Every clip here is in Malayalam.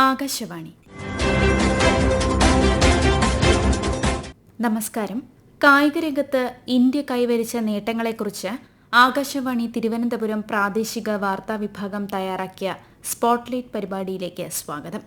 ആകാശവാണി. നമസ്കാരം. കായികരംഗത്ത് ഇന്ത്യ കൈവരിച്ച നേട്ടങ്ങളെക്കുറിച്ച് ആകാശവാണി തിരുവനന്തപുരം പ്രാദേശിക വാർത്താ വിഭാഗം തയ്യാറാക്കിയ സ്പോട്ട്ലൈറ്റ് പരിപാടിയിലേക്ക് സ്വാഗതം.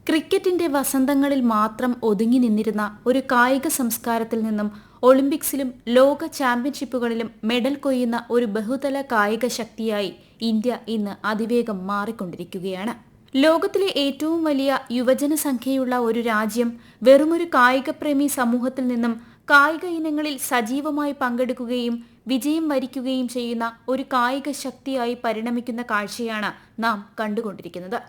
ക്രിക്കറ്റിന്റെ വസന്തങ്ങളിൽ മാത്രം ഒതുങ്ങി നിന്നിരുന്ന ഒരു കായിക സംസ്കാരത്തിൽ നിന്നും ഒളിമ്പിക്സിലും ലോക ചാമ്പ്യൻഷിപ്പുകളിലും മെഡൽ കൊയ്യുന്ന ഒരു ബഹുതല കായിക ശക്തിയായി ഇന്ത്യ ഇന്ന് അതിവേഗം മാറിക്കൊണ്ടിരിക്കുകയാണ്. ലോകത്തിലെ ഏറ്റവും വലിയ യുവജനസംഖ്യയുള്ള ഒരു രാജ്യം വെറുമൊരു കായികപ്രേമി സമൂഹത്തിൽ നിന്നും കായിക ഇനങ്ങളിൽ സജീവമായി പങ്കെടുക്കുകയും വിജയം വരിക്കുകയും ചെയ്യുന്ന ഒരു കായിക ശക്തിയായി പരിണമിക്കുന്ന കാഴ്ചയാണ് നാം കണ്ടുകൊണ്ടിരിക്കുന്നത്.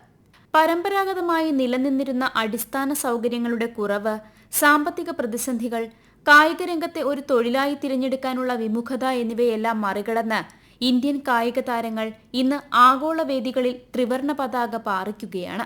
പരമ്പരാഗതമായി നിലനിന്നിരുന്ന അടിസ്ഥാന സൗകര്യങ്ങളുടെ കുറവ്, സാമ്പത്തിക പ്രതിസന്ധികൾ, കായികരംഗത്തെ ഒരു തൊഴിലായി തിരഞ്ഞെടുക്കാനുള്ള വിമുഖത എന്നിവയെല്ലാം മറികടന്ന് ഇന്ത്യൻ കായിക താരങ്ങൾ ഇന്ന് ആഗോള വേദികളിൽ ത്രിവർണ പതാക പാറിക്കുകയാണ്.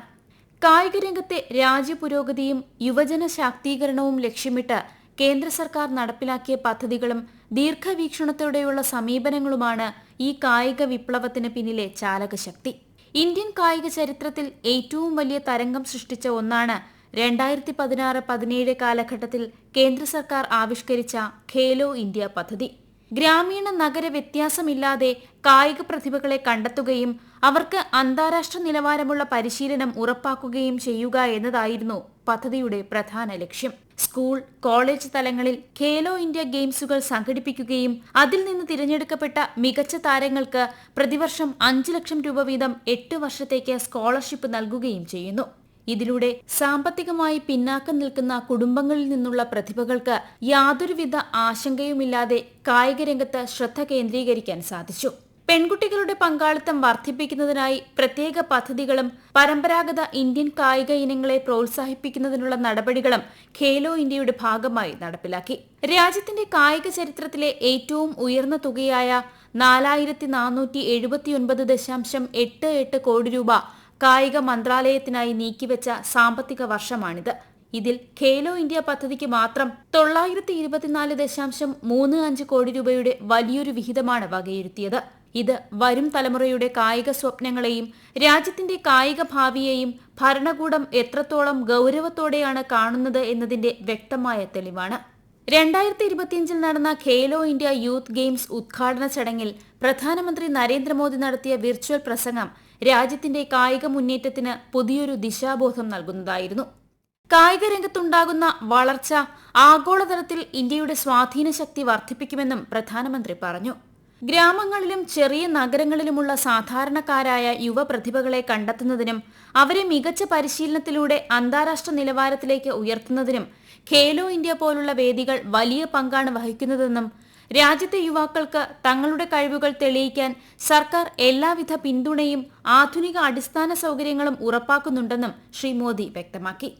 കായികരംഗത്തെ രാജ്യപുരോഗതിയും യുവജന ശാക്തീകരണവും ലക്ഷ്യമിട്ട് കേന്ദ്ര സർക്കാർ നടപ്പിലാക്കിയ പദ്ധതികളും ദീർഘവീക്ഷണത്തോടെയുള്ള സമീപനങ്ങളുമാണ് ഈ കായിക വിപ്ലവത്തിന് പിന്നിലെ ചാലകശക്തി. ഇന്ത്യൻ കായിക ചരിത്രത്തിൽ ഏറ്റവും വലിയ തരംഗം സൃഷ്ടിച്ച ഒന്നാണ് 2016-17 കാലഘട്ടത്തിൽ കേന്ദ്ര സർക്കാർ ആവിഷ്കരിച്ച ഖേലോ ഇന്ത്യ പദ്ധതി. ഗ്രാമീണ നഗര വ്യത്യാസമില്ലാതെ കായിക പ്രതിഭകളെ കണ്ടെത്തുകയും അവർക്ക് അന്താരാഷ്ട്ര നിലവാരമുള്ള പരിശീലനം ഉറപ്പാക്കുകയും ചെയ്യുക എന്നതായിരുന്നു പദ്ധതിയുടെ പ്രധാന ലക്ഷ്യം. സ്കൂൾ, കോളേജ് തലങ്ങളിൽ ഖേലോ ഇന്ത്യ ഗെയിംസുകൾ സംഘടിപ്പിക്കുകയും അതിൽ നിന്ന് തിരഞ്ഞെടുക്കപ്പെട്ട മികച്ച താരങ്ങൾക്ക് പ്രതിവർഷം 5 ലക്ഷം രൂപ വീതം 8 വർഷത്തേക്ക് സ്കോളർഷിപ്പ് നൽകുകയും ചെയ്യുന്നു. ഇതിലൂടെ സാമ്പത്തികമായി പിന്നാക്കം നിൽക്കുന്ന കുടുംബങ്ങളിൽ നിന്നുള്ള പ്രതിഭകൾക്ക് യാതൊരുവിധ ആശങ്കയുമില്ലാതെ കായികരംഗത്ത് ശ്രദ്ധ കേന്ദ്രീകരിക്കാൻ സാധിച്ചു. പെൺകുട്ടികളുടെ പങ്കാളിത്തം വർദ്ധിപ്പിക്കുന്നതിനായി പ്രത്യേക പദ്ധതികളും പരമ്പരാഗത ഇന്ത്യൻ കായിക ഇനങ്ങളെ പ്രോത്സാഹിപ്പിക്കുന്നതിനുള്ള നടപടികളും ഖേലോ ഇന്ത്യയുടെ ഭാഗമായി നടപ്പിലാക്കി. രാജ്യത്തിന്റെ കായിക ചരിത്രത്തിലെ ഏറ്റവും ഉയർന്ന തുകയായ 4479.88 കോടി രൂപ കായിക മന്ത്രാലയത്തിനായി നീക്കിവെച്ച സാമ്പത്തിക വർഷമാണിത്. ഇതിൽ ഖേലോ ഇന്ത്യ പദ്ധതിക്ക് മാത്രം 924.35 കോടി രൂപയുടെ വലിയൊരു വിഹിതമാണ് വകയിരുത്തിയത്. ഇത് വരും തലമുറയുടെ കായിക സ്വപ്നങ്ങളെയും രാജ്യത്തിന്റെ കായിക ഭാവിയെയും ഭരണകൂടം എത്രത്തോളം ഗൌരവത്തോടെയാണ് കാണുന്നത് എന്നതിന്റെ വ്യക്തമായ തെളിവാണ്. 2025 നടന്ന ഖേലോ ഇന്ത്യ യൂത്ത് ഗെയിംസ് ഉദ്ഘാടന ചടങ്ങിൽ പ്രധാനമന്ത്രി നരേന്ദ്രമോദി നടത്തിയ വിർച്വൽ പ്രസംഗം രാജ്യത്തിന്റെ കായിക മുന്നേറ്റത്തിന് പുതിയൊരു ദിശാബോധം നൽകുന്നതായിരുന്നു. കായിക രംഗത്തുണ്ടാകുന്ന വളർച്ച ആഗോളതലത്തിൽ ഇന്ത്യയുടെ സ്വാധീന ശക്തി വർദ്ധിപ്പിക്കുമെന്നും പ്രധാനമന്ത്രി പറഞ്ഞു. ഗ്രാമങ്ങളിലും ചെറിയ നഗരങ്ങളിലുമുള്ള സാധാരണക്കാരായ യുവ പ്രതിഭകളെ കണ്ടെത്തുന്നതിനും അവരെ മികച്ച പരിശീലനത്തിലൂടെ അന്താരാഷ്ട്ര നിലവാരത്തിലേക്ക് ഉയർത്തുന്നതിനും ഖേലോ ഇന്ത്യ പോലുള്ള വേദികൾ വലിയ പങ്കാണ് വഹിക്കുന്നതെന്നും രാജ്യത്തെ യുവാക്കൾക്ക് തങ്ങളുടെ കഴിവുകൾ തെളിയിക്കാൻ സർക്കാർ എല്ലാവിധ പിന്തുണയും ആധുനിക അടിസ്ഥാന സൗകര്യങ്ങളും ഉറപ്പാക്കുന്നുണ്ടെന്നും ശ്രീ മോദി വ്യക്തമാക്കി.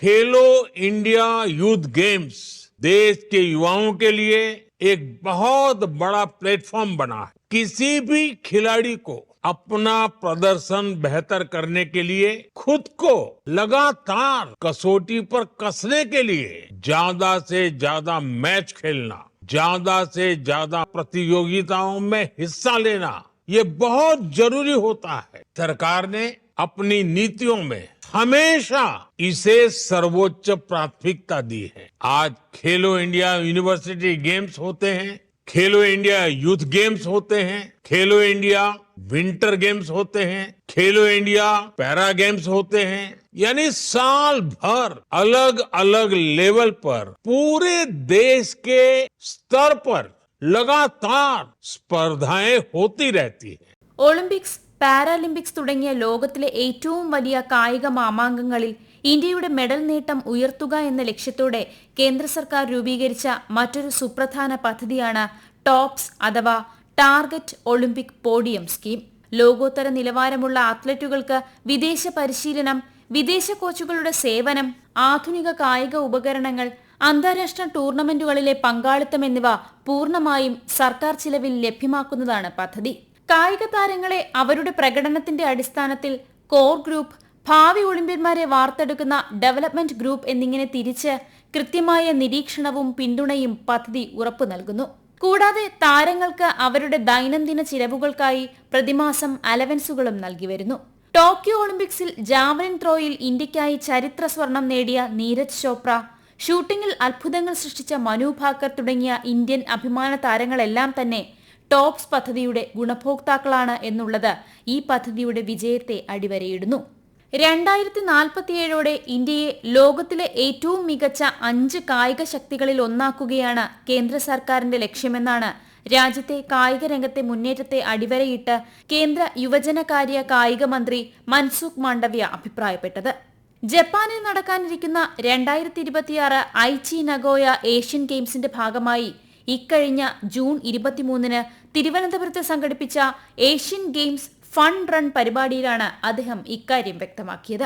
खेलो इंडिया यूथ गेम्स देश के युवाओं के लिए एक बहुत बड़ा प्लेटफॉर्म बना है. किसी भी खिलाड़ी को अपना प्रदर्शन बेहतर करने के लिए खुद को लगातार कसौटी पर कसने के लिए ज्यादा से ज्यादा मैच खेलना, ज्यादा से ज्यादा प्रतियोगिताओं में हिस्सा लेना, ये बहुत जरूरी होता है. सरकार ने अपनी नीतियों में हमेशा इसे सर्वोच्च प्राथमिकता दी है. आज खेलो इंडिया यूनिवर्सिटी गेम्स होते हैं, खेलो इंडिया यूथ गेम्स होते हैं, खेलो इंडिया विंटर गेम्स होते हैं, खेलो इंडिया पैरा गेम्स होते हैं. यानी साल भर अलग अलग लेवल पर पूरे देश के स्तर पर लगातार स्पर्धाएं होती रहती है. ഒളിമ്പിക്സ്, പാരാലിമ്പിക്സ് തുടങ്ങിയ ലോകത്തിലെ ഏറ്റവും വലിയ കായിക മാമാങ്കങ്ങളിൽ ഇന്ത്യയുടെ മെഡൽ നേട്ടം ഉയർത്തുക എന്ന ലക്ഷ്യത്തോടെ കേന്ദ്ര സർക്കാർ രൂപീകരിച്ച മറ്റൊരു സുപ്രധാന പദ്ധതിയാണ് ടോപ്സ് അഥവാ ടാർഗറ്റ് ഒളിമ്പിക് പോഡിയം സ്കീം. ലോകോത്തര നിലവാരമുള്ള അത്ലറ്റുകൾക്ക് വിദേശ പരിശീലനം, വിദേശ കോച്ചുകളുടെ സേവനം, ആധുനിക കായിക ഉപകരണങ്ങൾ, അന്താരാഷ്ട്ര ടൂർണമെന്റുകളിലെ പങ്കാളിത്തം എന്നിവ പൂർണ്ണമായും സർക്കാർ ചിലവിൽ ലഭ്യമാക്കുന്നതാണ് പദ്ധതി. കായിക താരങ്ങളെ അവരുടെ പ്രകടനത്തിന്റെ അടിസ്ഥാനത്തിൽ കോർ ഗ്രൂപ്പ്, ഭാവി ഒളിമ്പ്യന്മാരെ വാർത്തെടുക്കുന്ന ഡെവലപ്മെന്റ് ഗ്രൂപ്പ് എന്നിങ്ങനെ തിരിച്ച് കൃത്യമായ നിരീക്ഷണവും പിന്തുണയും പദ്ധതി ഉറപ്പു നൽകുന്നു. കൂടാതെ താരങ്ങൾക്ക് അവരുടെ ദൈനംദിന ചിലവുകൾക്കായി പ്രതിമാസം അലവൻസുകളും നൽകി വരുന്നു. ടോക്കിയോ ഒളിമ്പിക്സിൽ ജാവലിൻ ത്രോയിൽ ഇന്ത്യയ്ക്കായി ചരിത്ര സ്വർണം നേടിയ നീരജ് ചോപ്ര, ഷൂട്ടിംഗിൽ അത്ഭുതങ്ങൾ സൃഷ്ടിച്ച മനു ഭാക്കർ തുടങ്ങിയ ഇന്ത്യൻ അഭിമാന താരങ്ങളെല്ലാം തന്നെ ടോപ്സ് പദ്ധതിയുടെ ഗുണഭോക്താക്കളാണ് എന്നുള്ളത് ഈ പദ്ധതിയുടെ വിജയത്തെ അടിവരയിടുന്നു. 2047ഓടെ ഇന്ത്യയെ ലോകത്തിലെ ഏറ്റവും മികച്ച 5 കായിക ശക്തികളിൽ ഒന്നാക്കുകയാണ് കേന്ദ്ര സർക്കാരിന്റെ ലക്ഷ്യമെന്നാണ് രാജ്യത്തെ കായിക രംഗത്തെ മുന്നേറ്റത്തെ അടിവരയിട്ട് കേന്ദ്ര യുവജനകാര്യ കായിക മന്ത്രി മൻസുഖ് മാണ്ഡവ്യ അഭിപ്രായപ്പെട്ടത്. ജപ്പാനിൽ നടക്കാനിരിക്കുന്ന 2026 ഐച്ചി നഗോയ ഏഷ്യൻ ഗെയിംസിന്റെ ഭാഗമായി ഇക്കഴിഞ്ഞ ജൂൺ 23-ന് തിരുവനന്തപുരത്ത് സംഘടിപ്പിച്ച ഏഷ്യൻ ഗെയിംസ് ഫൺ റൺ പരിപാടിയിലാണ് അദ്ദേഹം ഇക്കാര്യം വ്യക്തമാക്കിയത്.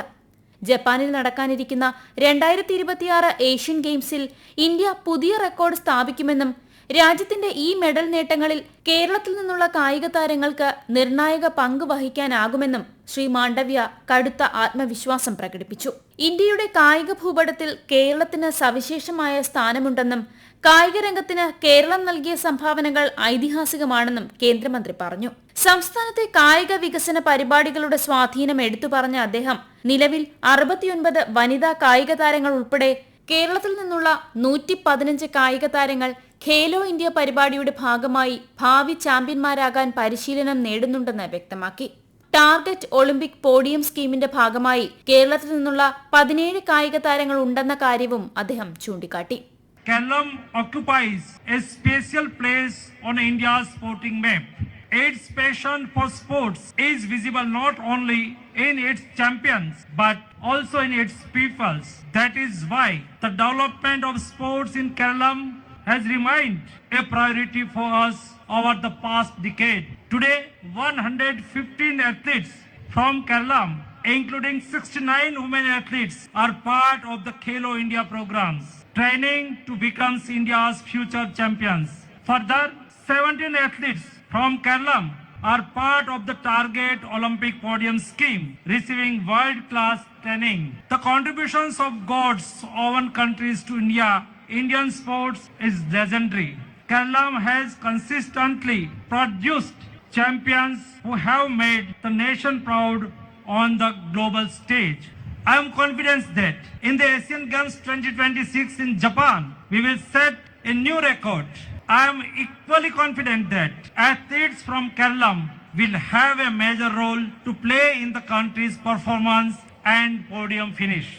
ജപ്പാനിൽ നടക്കാനിരിക്കുന്ന 2026 ഏഷ്യൻ ഗെയിംസിൽ ഇന്ത്യ പുതിയ റെക്കോർഡ് സ്ഥാപിക്കുമെന്നും രാജ്യത്തിന്റെ ഈ മെഡൽ നേട്ടങ്ങളിൽ കേരളത്തിൽ നിന്നുള്ള കായിക താരങ്ങൾക്ക് നിർണായക പങ്ക് വഹിക്കാനാകുമെന്നും ശ്രീ മാണ്ഡവ്യ കടുത്ത ആത്മവിശ്വാസം പ്രകടിപ്പിച്ചു. ഇന്ത്യയുടെ കായിക ഭൂപടത്തിൽ കേരളത്തിന് സവിശേഷമായ സ്ഥാനമുണ്ടെന്നും കായിക രംഗത്തിന് കേരളം നൽകിയ സംഭാവനകൾ ഐതിഹാസികമാണെന്നും കേന്ദ്രമന്ത്രി പറഞ്ഞു. സംസ്ഥാനത്തെ കായിക വികസന പരിപാടികളുടെ സ്വാധീനം എടുത്തു പറഞ്ഞ അദ്ദേഹം നിലവിൽ 69 വനിതാ കായിക താരങ്ങൾ ഉൾപ്പെടെ കേരളത്തിൽ നിന്നുള്ള 115 കായിക താരങ്ങൾ ഖേലോ ഇന്ത്യ പരിപാടിയുടെ ഭാഗമായി ഭാവി ചാമ്പ്യന്മാരാകാൻ പരിശീലനം നേടുന്നുണ്ടെന്ന് വ്യക്തമാക്കി. ടാർഗറ്റ് ഒളിമ്പിക് പോഡിയം സ്കീമിന്റെ ഭാഗമായി കേരളത്തിൽ നിന്നുള്ള 17 കായിക താരങ്ങൾ ഉണ്ടെന്ന കാര്യവും അദ്ദേഹം ചൂണ്ടിക്കാട്ടി. Kerala occupies a special place on India's sporting map. Its passion for sports is visible not only in its champions but also in its peoples. That is why the development of sports in Kerala has remained a priority for us over the past decade. Today, 115 athletes from Kerala, including 69 women athletes, are part of the Khelo India programs, training to become India's future champions. Further, 17 athletes from Kerala are part of the Target Olympic Podium Scheme, receiving world-class training. The contributions of God's own countries to Indian sports is legendary. Kerala has consistently produced champions who have made the nation proud on the global stage. I am confident that in the Asian Games 2026 in Japan, we will set a new record. I am equally confident that athletes from Kerala will have a major role to play in the country's performance and podium finish.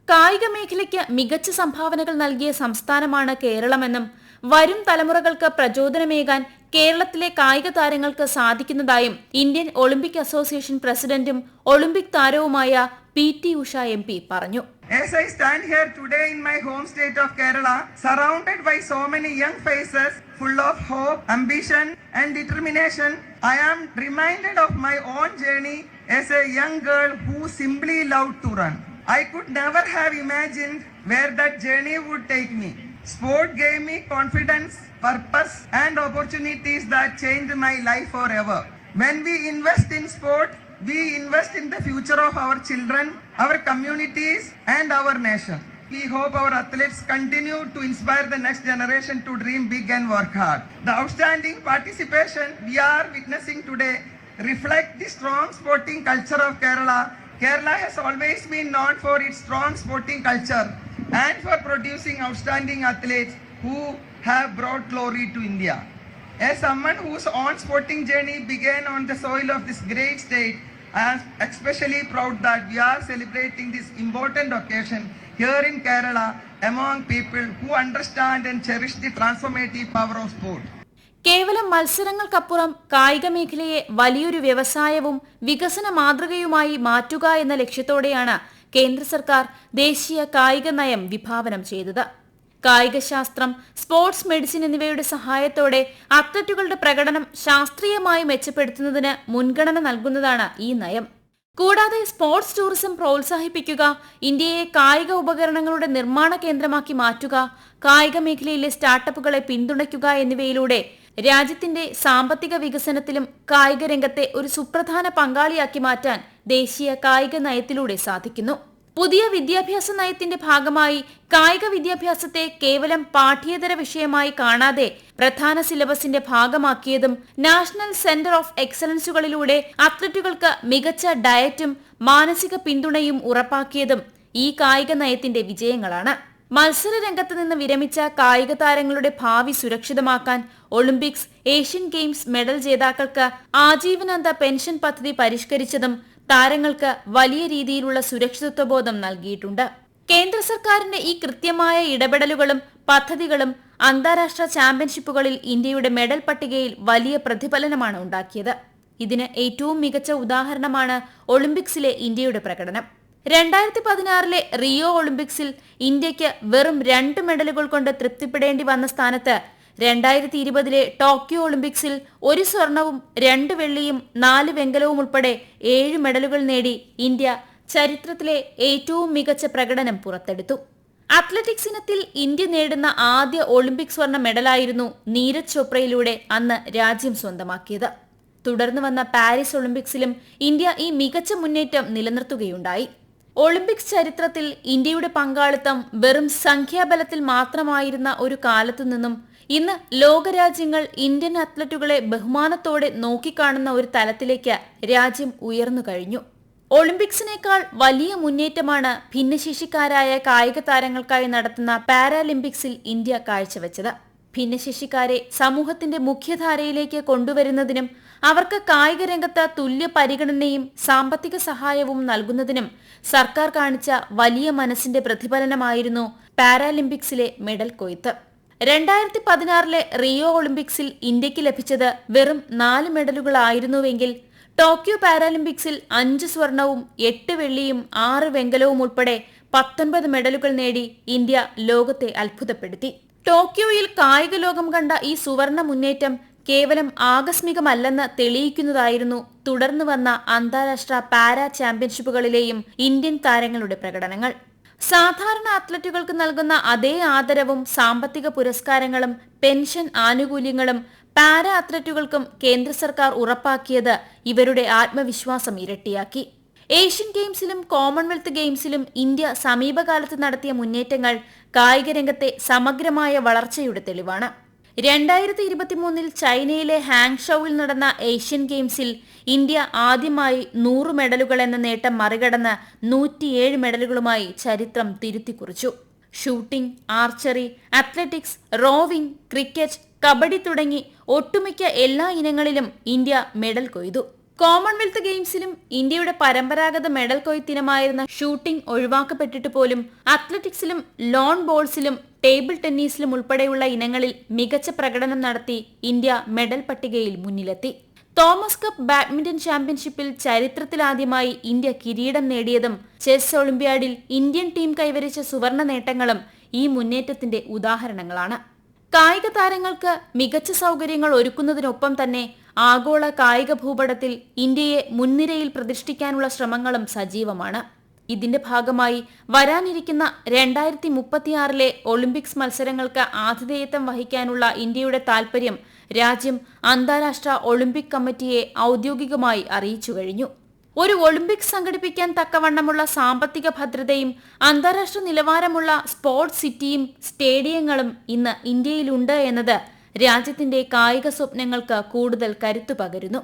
കായിക മേഖലയ്ക്ക് മികച്ച സംഭാവനകൾ നൽകിയ സംസ്ഥാനമാണ് കേരളമെന്നും വരും തലമുറകൾക്ക് പ്രചോദനമേകാൻ കേരളത്തിലെ കായിക താരങ്ങൾക്ക് സാധിക്കുന്നതായും ഇന്ത്യൻ ഒളിമ്പിക് അസോസിയേഷൻ പ്രസിഡന്റും ഒളിമ്പിക് താരവുമായ PT ഉഷ MP പറഞ്ഞു. As I stand here today in my home state of Kerala, surrounded by so many young faces full of hope, ambition and determination, I am reminded of my own journey as a young girl who simply loved to run. I could never have imagined where that journey would take me. Sport gave me confidence, purpose and opportunities that changed my life forever. When we invest in sport, we invest in the future of our children, our communities and our nation. We hope our athletes continue to inspire the next generation to dream big and work hard. The outstanding participation we are witnessing today reflect the strong sporting culture of Kerala. Kerala has always been known for its strong sporting culture and for producing outstanding athletes who have brought glory to India. As someone whose own sporting journey began on the soil of this great state, I am especially proud that we are celebrating this important occasion here in Kerala among people who understand and cherish the transformative power of sport. കേവലം മത്സരങ്ങൾക്കപ്പുറം കായിക മേഖലയെ വലിയൊരു വ്യവസായവും വികസന മാതൃകയുമായി മാറ്റുക എന്ന ലക്ഷ്യത്തോടെയാണ് കേന്ദ്ര സർക്കാർ ദേശീയ കായിക നയം വിഭാവനം ചെയ്തത്. കായികശാസ്ത്രം, സ്പോർട്സ് മെഡിസിൻ എന്നിവയുടെ സഹായത്തോടെ അത്ലറ്റുകളുടെ പ്രകടനം ശാസ്ത്രീയമായി മെച്ചപ്പെടുത്തുന്നതിന് മുൻഗണന നൽകുന്നതാണ് ഈ നയം. കൂടാതെ സ്പോർട്സ് ടൂറിസം പ്രോത്സാഹിപ്പിക്കുക, ഇന്ത്യയെ കായിക ഉപകരണങ്ങളുടെ നിർമ്മാണ കേന്ദ്രമാക്കി മാറ്റുക, കായിക മേഖലയിലെ സ്റ്റാർട്ടപ്പുകളെ പിന്തുണയ്ക്കുക എന്നിവയിലൂടെ രാജ്യത്തിന്റെ സാമ്പത്തിക വികസനത്തിലും കായിക രംഗത്തെ ഒരു സുപ്രധാന പങ്കാളിയാക്കി മാറ്റാൻ ദേശീയ കായിക നയത്തിലൂടെ സാധിക്കുന്നു. പുതിയ വിദ്യാഭ്യാസ നയത്തിന്റെ ഭാഗമായി കായിക വിദ്യാഭ്യാസത്തെ കേവലം പാഠ്യേതര വിഷയമായി കാണാതെ പ്രധാന സിലബസിന്റെ ഭാഗമാക്കിയതും നാഷണൽ സെന്റർ ഓഫ് എക്സലൻസുകളിലൂടെ അത്ലറ്റുകൾക്ക് മികച്ച ഡയറ്റും മാനസിക പിന്തുണയും ഉറപ്പാക്കിയതും ഈ കായിക നയത്തിന്റെ വിജയങ്ങളാണ്. മത്സര രംഗത്ത് നിന്ന് വിരമിച്ച കായിക താരങ്ങളുടെ ഭാവി സുരക്ഷിതമാക്കാൻ ഒളിമ്പിക്സ്, ഏഷ്യൻ ഗെയിംസ് മെഡൽ ജേതാക്കൾക്ക് ആജീവനാന്ത പെൻഷൻ പദ്ധതി പരിഷ്കരിച്ചതും താരങ്ങൾക്ക് വലിയ രീതിയിലുള്ള സുരക്ഷിതത്വബോധം നൽകിയിട്ടുണ്ട്. കേന്ദ്ര സർക്കാരിന്റെ ഈ കൃത്യമായ ഇടപെടലുകളും പദ്ധതികളും അന്താരാഷ്ട്ര ചാമ്പ്യൻഷിപ്പുകളിൽ ഇന്ത്യയുടെ മെഡൽ പട്ടികയിൽ വലിയ പ്രതിഫലനമാണ് ഉണ്ടാക്കിയത്. ഇതിന് ഏറ്റവും മികച്ച ഉദാഹരണമാണ് ഒളിമ്പിക്സിലെ ഇന്ത്യയുടെ പ്രകടനം. 2016 റിയോ ഒളിമ്പിക്സിൽ ഇന്ത്യക്ക് വെറും 2 മെഡലുകൾ കൊണ്ട് തൃപ്തിപ്പെടേണ്ടി വന്ന സ്ഥാനത്ത് 2020 ടോക്കിയോ ഒളിമ്പിക്സിൽ 1 സ്വർണവും 2 വെള്ളിയും 4 വെങ്കലവും ഉൾപ്പെടെ 7 മെഡലുകൾ നേടി ഇന്ത്യ ചരിത്രത്തിലെ ഏറ്റവും മികച്ച പ്രകടനം പുറത്തെടുത്തു. അത്ലറ്റിക്സ് ഇനത്തിൽ ഇന്ത്യ നേടുന്ന ആദ്യ ഒളിമ്പിക് സ്വർണ്ണ മെഡലായിരുന്നു നീരജ് ചോപ്രയിലൂടെ അന്ന് രാജ്യം സ്വന്തമാക്കിയത്. തുടർന്ന് വന്ന പാരീസ് ഒളിമ്പിക്സിലും ഇന്ത്യ ഈ മികച്ച മുന്നേറ്റം നിലനിർത്തുകയുണ്ടായി. ഒളിമ്പിക്സ് ചരിത്രത്തിൽ ഇന്ത്യയുടെ പങ്കാളിത്തം വെറും സംഖ്യാബലത്തിൽ മാത്രമായിരുന്ന ഒരു കാലത്തു നിന്നും ഇന്ന് ലോകരാജ്യങ്ങൾ ഇന്ത്യൻ അത്ലറ്റുകളെ ബഹുമാനത്തോടെ നോക്കിക്കാണുന്ന ഒരു തലത്തിലേക്ക് രാജ്യം ഉയർന്നു കഴിഞ്ഞു. ഒളിമ്പിക്സിനേക്കാൾ വലിയ മുന്നേറ്റമാണ് ഭിന്നശേഷിക്കാരായ കായിക താരങ്ങൾക്കായി നടത്തുന്ന പാരാലിമ്പിക്സിൽ ഇന്ത്യ കാഴ്ചവെച്ചത്. ഭിന്നശേഷിക്കാരെ സമൂഹത്തിന്റെ മുഖ്യധാരയിലേക്ക് കൊണ്ടുവരുന്നതിനും അവർക്ക് കായിക രംഗത്ത് തുല്യ പരിഗണനയും സാമ്പത്തിക സഹായവും നൽകുന്നതിനും സർക്കാർ കാണിച്ച വലിയ മനസ്സിന്റെ പ്രതിഫലനമായിരുന്നു പാരാലിമ്പിക്സിലെ മെഡൽ കൊയ്ത്ത്. 2016 റിയോ ഒളിമ്പിക്സിൽ ഇന്ത്യക്ക് ലഭിച്ചത് വെറും 4 മെഡലുകളായിരുന്നുവെങ്കിൽ ടോക്കിയോ പാരാലിമ്പിക്സിൽ 5 സ്വർണവും 8 വെള്ളിയും 6 വെങ്കലവും ഉൾപ്പെടെ 19 മെഡലുകൾ നേടി ഇന്ത്യ ലോകത്തെ അത്ഭുതപ്പെടുത്തി. ടോക്കിയോയിൽ കായിക ലോകം കണ്ട ഈ സുവർണ മുന്നേറ്റം കേവലം ആകസ്മികമല്ലെന്ന് തെളിയിക്കുന്നതായിരുന്നു തുടർന്ന് വന്ന അന്താരാഷ്ട്ര പാരാ ചാമ്പ്യൻഷിപ്പുകളിലെയും ഇന്ത്യൻ താരങ്ങളുടെ പ്രകടനങ്ങൾ. സാധാരണ അത്ലറ്റുകൾക്ക് നൽകുന്ന അതേ ആദരവും സാമ്പത്തിക പുരസ്കാരങ്ങളും പെൻഷൻ ആനുകൂല്യങ്ങളും പാരാ അത്ലറ്റുകൾക്കും കേന്ദ്ര സർക്കാർ ഉറപ്പാക്കിയത് ഇവരുടെ ആത്മവിശ്വാസം ഇരട്ടിയാക്കി. ഏഷ്യൻ ഗെയിംസിലും കോമൺവെൽത്ത് ഗെയിംസിലും ഇന്ത്യ സമീപകാലത്ത് നടത്തിയ മുന്നേറ്റങ്ങൾ കായിക രംഗത്തെ സമഗ്രമായ വളർച്ചയുടെ തെളിവാണ്. 2023 ചൈനയിലെ ഹാങ്ഷൌവിൽ നടന്ന ഏഷ്യൻ ഗെയിംസിൽ ഇന്ത്യ ആദ്യമായി 100 മെഡലുകൾ എന്ന നേട്ടം മറികടന്ന് 107 മെഡലുകളുമായി ചരിത്രം തിരുത്തിക്കുറിച്ചു. Shooting, archery, athletics, rowing, cricket, kabaddi തുടങ്ങി ഒട്ടുമിക്ക എല്ലാ ഇനങ്ങളിലും ഇന്ത്യ മെഡൽ കൊയ്തു. കോമൺവെൽത്ത് ഗെയിംസിലും ഇന്ത്യയുടെ പരമ്പരാഗത മെഡൽ കൊയ്ത്തിനമായിരുന്ന ഷൂട്ടിംഗ് ഒഴിവാക്കപ്പെട്ടിട്ട് പോലും അത്ലറ്റിക്സിലും ലോൺ ബോൾസിലും ടേബിൾ ടെന്നീസിലും ഉൾപ്പെടെയുള്ള ഇനങ്ങളിൽ മികച്ച പ്രകടനം നടത്തി ഇന്ത്യ മെഡൽ പട്ടികയിൽ മുന്നിലെത്തി. തോമസ് കപ്പ് ബാഡ്മിന്റൺ ചാമ്പ്യൻഷിപ്പിൽ ചരിത്രത്തിലാദ്യമായി ഇന്ത്യ കിരീടം നേടിയതും ചെസ് ഒളിമ്പ്യാഡിൽ ഇന്ത്യൻ ടീം കൈവരിച്ച സുവർണ നേട്ടങ്ങളും ഈ മുന്നേറ്റത്തിന്റെ ഉദാഹരണങ്ങളാണ്. കായിക താരങ്ങൾക്ക് മികച്ച സൗകര്യങ്ങൾ ഒരുക്കുന്നതിനൊപ്പം തന്നെ ആഗോള കായിക ഭൂപടത്തിൽ ഇന്ത്യയെ മുൻനിരയിൽ പ്രതിഷ്ഠിക്കാനുള്ള ശ്രമങ്ങളും സജീവമാണ്. ഇതിന്റെ ഭാഗമായി വരാനിരിക്കുന്ന 2036 ഒളിമ്പിക്സ് മത്സരങ്ങൾക്ക് ആതിഥേയത്വം വഹിക്കാനുള്ള ഇന്ത്യയുടെ താൽപര്യം രാജ്യം അന്താരാഷ്ട്ര ഒളിമ്പിക് കമ്മിറ്റിയെ ഔദ്യോഗികമായി അറിയിച്ചു കഴിഞ്ഞു. ഒരു ഒളിമ്പിക്സ് സംഘടിപ്പിക്കാൻ തക്കവണ്ണമുള്ള സാമ്പത്തിക ഭദ്രതയും അന്താരാഷ്ട്ര നിലവാരമുള്ള സ്പോർട്സ് സിറ്റിയും സ്റ്റേഡിയങ്ങളും ഇന്ന് ഇന്ത്യയിലുണ്ട് എന്നത് രാജ്യത്തിന്റെ കായിക സ്വപ്നങ്ങൾക്ക് കൂടുതൽ കരുത്തു പകരുന്നു.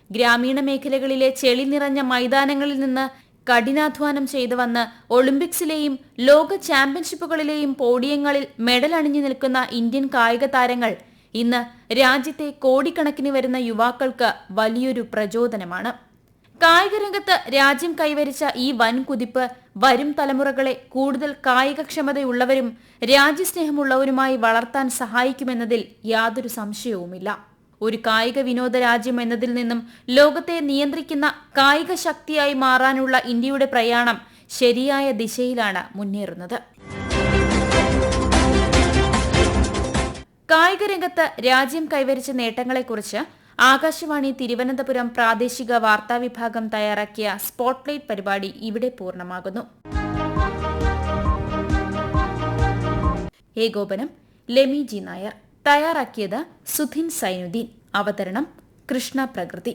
ഗ്രാമീണ മേഖലകളിലെ ചെളി നിറഞ്ഞ മൈതാനങ്ങളിൽ നിന്ന് കഠിനാധ്വാനം ചെയ്തു വന്ന് ഒളിമ്പിക്സിലെയും ലോക ചാമ്പ്യൻഷിപ്പുകളിലെയും പോഡിയങ്ങളിൽ മെഡൽ അണിഞ്ഞു നിൽക്കുന്ന ഇന്ത്യൻ കായിക താരങ്ങൾ ഇന്ന് രാജ്യത്തെ കോടിക്കണക്കിന് വരുന്ന യുവാക്കൾക്ക് വലിയൊരു പ്രചോദനമാണ്. കായിക രംഗത്ത് രാജ്യം കൈവരിച്ച ഈ വൻ കുതിപ്പ് വരും തലമുറകളെ കൂടുതൽ കായികക്ഷമതയുള്ളവരും രാജ്യസ്നേഹമുള്ളവരുമായി വളർത്താൻ സഹായിക്കുമെന്നതിൽ യാതൊരു സംശയവുമില്ല. ഒരു കായിക വിനോദ രാജ്യം എന്നതിൽ നിന്നും ലോകത്തെ നിയന്ത്രിക്കുന്ന കായിക ശക്തിയായി മാറാനുള്ള ഇന്ത്യയുടെ പ്രയാണം ശരിയായ ദിശയിലാണ് മുന്നേറുന്നത്. കായിക രംഗത്ത് രാജ്യം കൈവരിച്ച നേട്ടങ്ങളെക്കുറിച്ച് ആകാശവാണി തിരുവനന്തപുരം പ്രാദേശിക വാർത്താ വിഭാഗം തയ്യാറാക്കിയ സ്പോട്ട്ലൈറ്റ് പരിപാടി ഇവിടെ പൂർണ്ണമാകുന്നു. ഏകോപനം ലെമി ജി നായർ. തയ്യാറാക്കിയത് സുധിൻ സൈനുദ്ദീൻ. അവതരണം കൃഷ്ണ പ്രകൃതി.